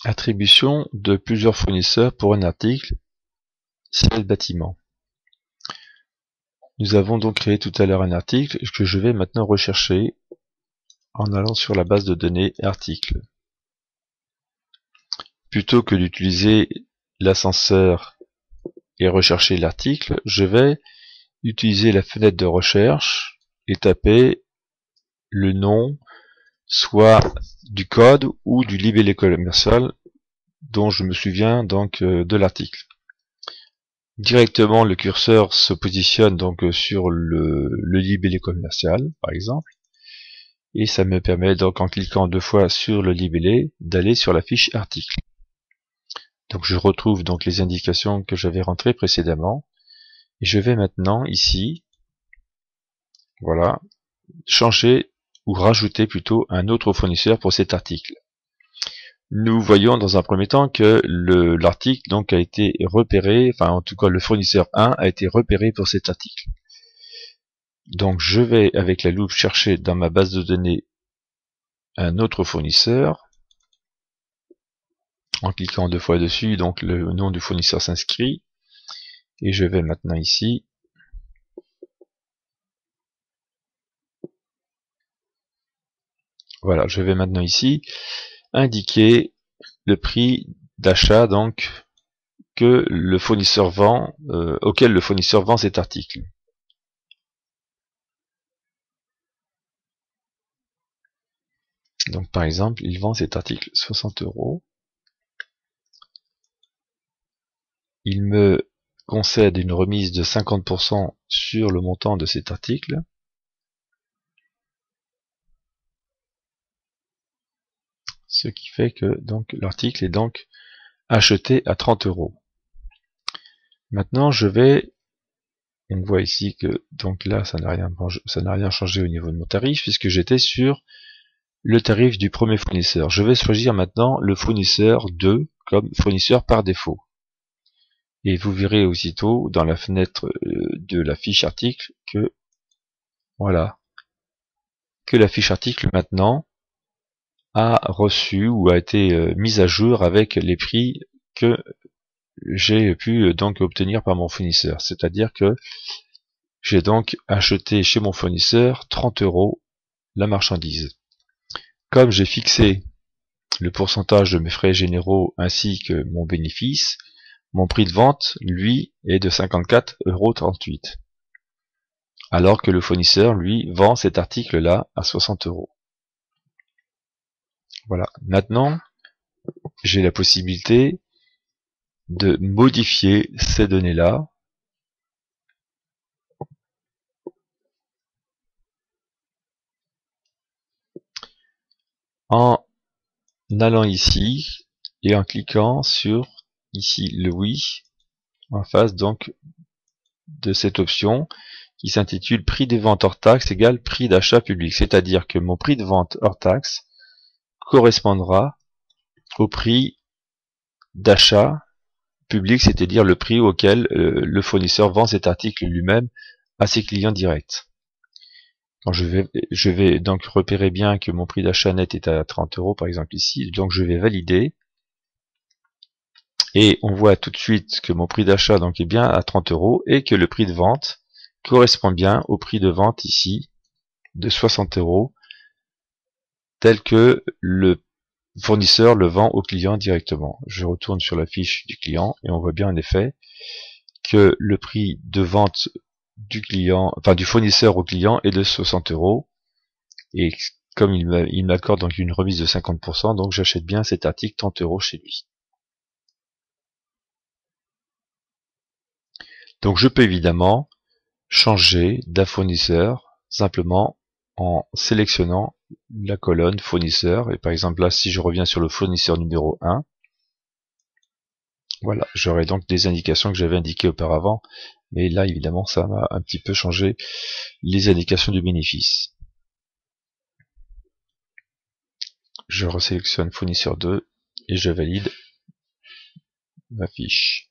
Attribution de plusieurs fournisseurs pour un article, ciel bâtiment. Nous avons donc créé tout à l'heure un article que je vais maintenant rechercher en allant sur la base de données article. Plutôt que d'utiliser l'ascenseur et rechercher l'article, je vais utiliser la fenêtre de recherche et taper le nom soit du code ou du libellé commercial dont je me souviens donc de l'article. Directement le curseur se positionne donc sur le libellé commercial par exemple, et ça me permet donc en cliquant 2 fois sur le libellé d'aller sur la fiche article. Donc je retrouve donc les indications que j'avais rentrées précédemment, et je vais maintenant ici, voilà, changer ou rajouter plutôt un autre fournisseur pour cet article. Nous voyons dans un premier temps que l'article donc a été repéré, enfin en tout cas le fournisseur 1 a été repéré pour cet article. Donc je vais avec la loupe chercher dans ma base de données un autre fournisseur. En cliquant 2 fois dessus, donc le nom du fournisseur s'inscrit. Et je vais maintenant ici voilà, je vais maintenant ici indiquer le prix d'achat donc que le fournisseur vend, auquel le fournisseur vend cet article. Donc par exemple, il vend cet article 60 €. Il me concède une remise de 50% sur le montant de cet article. Ce qui fait que donc l'article est donc acheté à 30 €. Maintenant je vais, on voit ici que donc là ça n'a rien changé au niveau de mon tarif puisque j'étais sur le tarif du premier fournisseur. Je vais choisir maintenant le fournisseur 2 comme fournisseur par défaut. Et vous verrez aussitôt dans la fenêtre de la fiche article que voilà, que la fiche article maintenant a reçu ou a été mise à jour avec les prix que j'ai pu donc obtenir par mon fournisseur. C'est-à-dire que j'ai donc acheté chez mon fournisseur 30 € la marchandise. Comme j'ai fixé le pourcentage de mes frais généraux ainsi que mon bénéfice, mon prix de vente, lui, est de 54,38 €. Alors que le fournisseur, lui, vend cet article-là à 60 €. Voilà. Maintenant, j'ai la possibilité de modifier ces données-là en allant ici et en cliquant sur ici le oui en face donc de cette option qui s'intitule prix de vente hors taxe égale prix d'achat public, c'est-à-dire que mon prix de vente hors taxe correspondra au prix d'achat public, c'est-à-dire le prix auquel le fournisseur vend cet article lui-même à ses clients directs. Quand je vais donc repérer bien que mon prix d'achat net est à 30 € par exemple ici, donc je vais valider. Et on voit tout de suite que mon prix d'achat donc est bien à 30 € et que le prix de vente correspond bien au prix de vente ici de 60 € tel que le fournisseur le vend au client directement. Je retourne sur la fiche du client et on voit bien en effet que le prix de vente du client, enfin du fournisseur au client est de 60 € et comme il m'accorde donc une remise de 50%, donc j'achète bien cet article 30 € chez lui. Donc je peux évidemment changer d'un fournisseur simplement en sélectionnant la colonne fournisseur, et par exemple là si je reviens sur le fournisseur numéro 1, voilà, j'aurai donc des indications que j'avais indiquées auparavant, mais là évidemment ça m'a un petit peu changé les indications du bénéfice. Je resélectionne fournisseur 2 et je valide ma fiche.